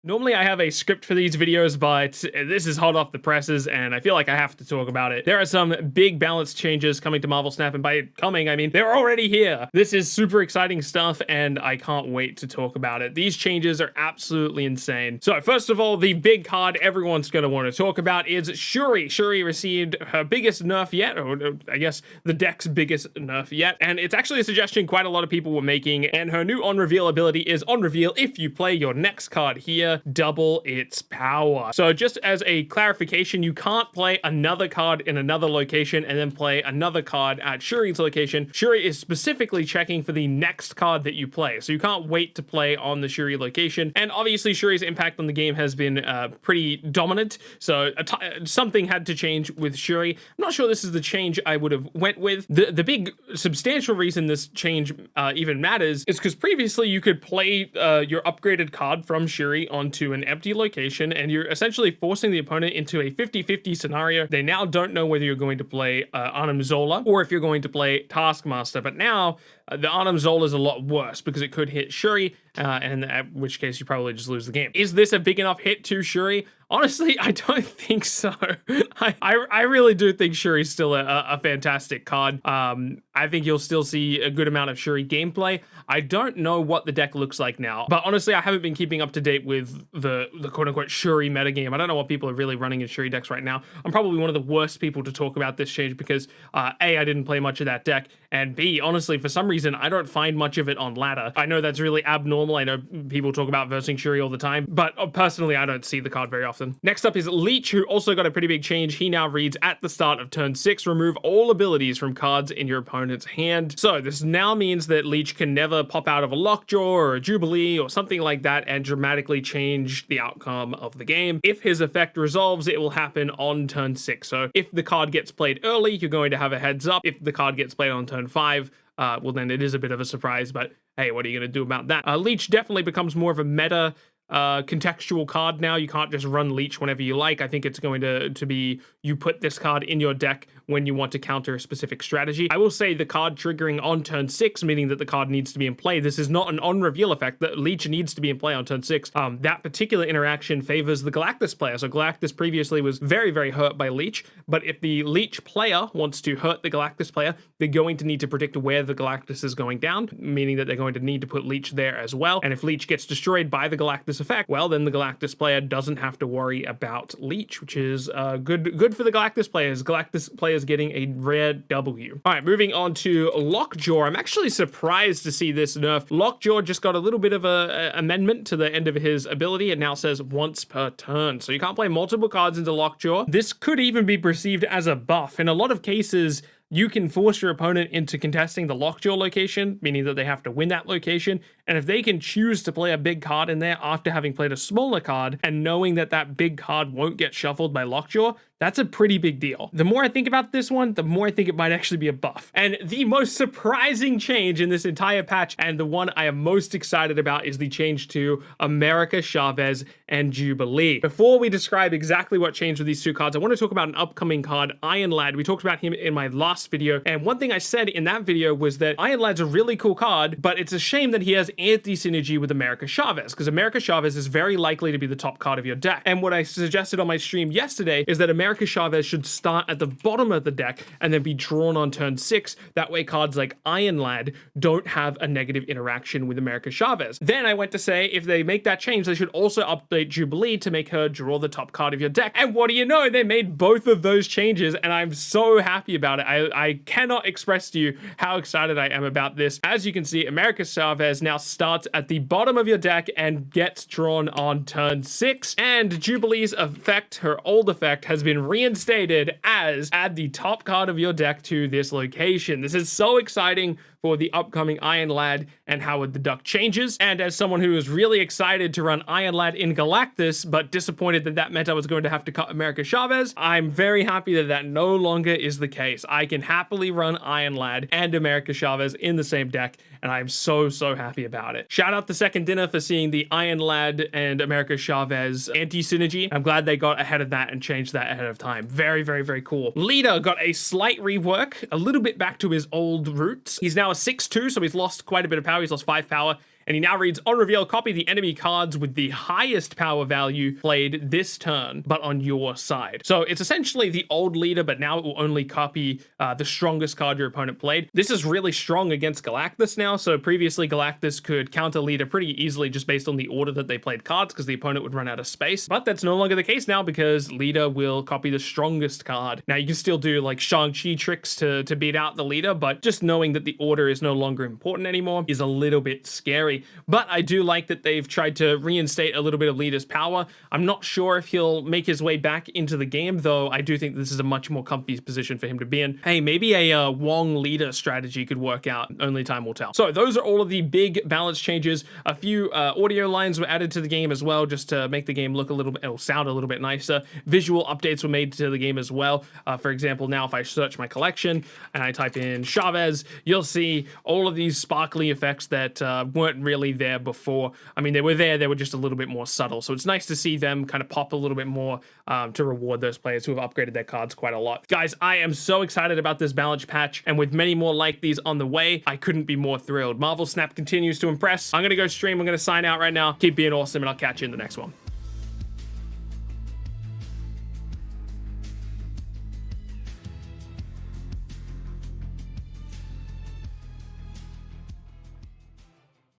Normally I have a script for these videos, but this is hot off the presses and I feel like I have to talk about it. There are some big balance changes coming to Marvel Snap, and by coming, I mean they're already here. This is super exciting stuff and I can't wait to talk about it. These changes are absolutely insane. So first of all, the big card everyone's going to want to talk about is Shuri. Shuri received her biggest nerf yet, or I guess the deck's biggest nerf yet, and it's actually a suggestion quite a lot of people were making, and her new on-reveal ability is on-reveal if you play your next card here, double its power. So just as a clarification, you can't play another card in another location and then play another card at Shuri's location. Shuri is specifically checking for the next card that you play, so you can't wait to play on the Shuri location. And obviously Shuri's impact on the game has been pretty dominant, so something had to change with Shuri. I'm not sure this is the change I would have went with. The big substantial reason this change even matters is because previously you could play your upgraded card from Shuri onto an empty location, and you're essentially forcing the opponent into a 50-50 scenario. They now don't know whether you're going to play Arnim Zola or if you're going to play Taskmaster, but now the Arnim Zola is a lot worse because it could hit Shuri, and in which case you probably just lose the game. Is this a big enough hit to Shuri? Honestly, I don't think so. I really do think Shuri's still a fantastic card. I think you'll still see a good amount of Shuri gameplay. I don't know what the deck looks like now, but honestly, I haven't been keeping up to date with the quote-unquote Shuri metagame. I don't know what people are really running in Shuri decks right now. I'm probably one of the worst people to talk about this change because A, I didn't play much of that deck, and B, honestly, for some reason, I don't find much of it on ladder. I know that's really abnormal. I know people talk about versing Shuri all the time, but personally, I don't see the card very often. Next up is Leech, who also got a pretty big change. He now reads, at the start of turn 6, remove all abilities from cards in your opponent's hand. So this now means that Leech can never pop out of a Lockjaw or a Jubilee or something like that and dramatically change the outcome of the game. If his effect resolves, it will happen on turn 6. So if the card gets played early, you're going to have a heads up. If the card gets played on turn 5, well, then it is a bit of a surprise, but hey, what are you going to do about that? Leech definitely becomes more of a meta contextual card now. You can't just run Leech whenever you like. I think it's going to be you put this card in your deck when you want to counter a specific strategy. I will say the card triggering on turn 6, meaning that the card needs to be in play. This is not an on-reveal effect. That Leech needs to be in play on turn 6. That particular interaction favors the Galactus player. So Galactus previously was very, very hurt by Leech, but if the Leech player wants to hurt the Galactus player, they're going to need to predict where the Galactus is going down, meaning that they're going to need to put Leech there as well. And if Leech gets destroyed by the Galactus effect, well, then the Galactus player doesn't have to worry about Leech, which is good for the Galactus players. Galactus players getting a rare W. All right, moving on to Lockjaw. I'm actually surprised to see this nerf. Lockjaw just got a little bit of a amendment to the end of his ability. It now says once per turn. So you can't play multiple cards into Lockjaw. This could even be perceived as a buff. In a lot of cases, you can force your opponent into contesting the Lockjaw location, meaning that they have to win that location. And if they can choose to play a big card in there after having played a smaller card and knowing that that big card won't get shuffled by Lockjaw, that's a pretty big deal. The more I think about this one, the more I think it might actually be a buff. And the most surprising change in this entire patch, and the one I am most excited about, is the change to America Chavez and Jubilee. Before we describe exactly what changed with these two cards, I want to talk about an upcoming card, Iron Lad. We talked about him in my last video, and one thing I said in that video was that Iron Lad's a really cool card, but it's a shame that he has anti-synergy with America Chavez, because America Chavez is very likely to be the top card of your deck. And what I suggested on my stream yesterday is that America Chavez should start at the bottom of the deck and then be drawn on turn 6. That way cards like Iron Lad don't have a negative interaction with America Chavez. Then I went to say, if they make that change, they should also update Jubilee to make her draw the top card of your deck. And what do you know? They made both of those changes, and I'm so happy about it. I cannot express to you how excited I am about this. As you can see, America Chavez now starts at the bottom of your deck and gets drawn on turn 6. And Jubilee's effect, her old effect, has been reinstated as add the top card of your deck to this location. This is so exciting for the upcoming Iron Lad and Howard the Duck changes. And as someone who was really excited to run Iron Lad in Galactus, but disappointed that that meant I was going to have to cut America Chavez, I'm very happy that that no longer is the case. I can happily run Iron Lad and America Chavez in the same deck, and I'm so happy about it. Shout out to Second Dinner for seeing the Iron Lad and America Chavez anti-synergy. I'm glad they got ahead of that and changed that ahead of time. Very cool. Leader got a slight rework, a little bit back to his old roots. He's now a 6-2, so he's lost quite a bit of power. He's lost 5 power. And he now reads, on reveal, copy the enemy cards with the highest power value played this turn, but on your side. So it's essentially the old leader, but now it will only copy the strongest card your opponent played. This is really strong against Galactus now. So previously Galactus could counter leader pretty easily just based on the order that they played cards because the opponent would run out of space. But that's no longer the case now because leader will copy the strongest card. Now you can still do like Shang-Chi tricks to beat out the leader, but just knowing that the order is no longer important anymore is a little bit scary. But I do like that they've tried to reinstate a little bit of leader's power. I'm not sure if he'll make his way back into the game, though I do think this is a much more comfy position for him to be in. Hey, maybe a Wong leader strategy could work out. Only time will tell. So those are all of the big balance changes. A few audio lines were added to the game as well, just to make the game look a little bit, or sound a little bit nicer. Visual updates were made to the game as well. For example, now if I search my collection and I type in Chavez, you'll see all of these sparkly effects that weren't really there before. I mean, they were there, they were just a little bit more subtle. So it's nice to see them kind of pop a little bit more to reward those players who have upgraded their cards quite a lot. Guys, I am so excited about this balance patch, and with many more like these on the way, I couldn't be more thrilled. Marvel Snap continues to impress. I'm gonna go stream, I'm gonna sign out right now. Keep being awesome, and I'll catch you in the next one.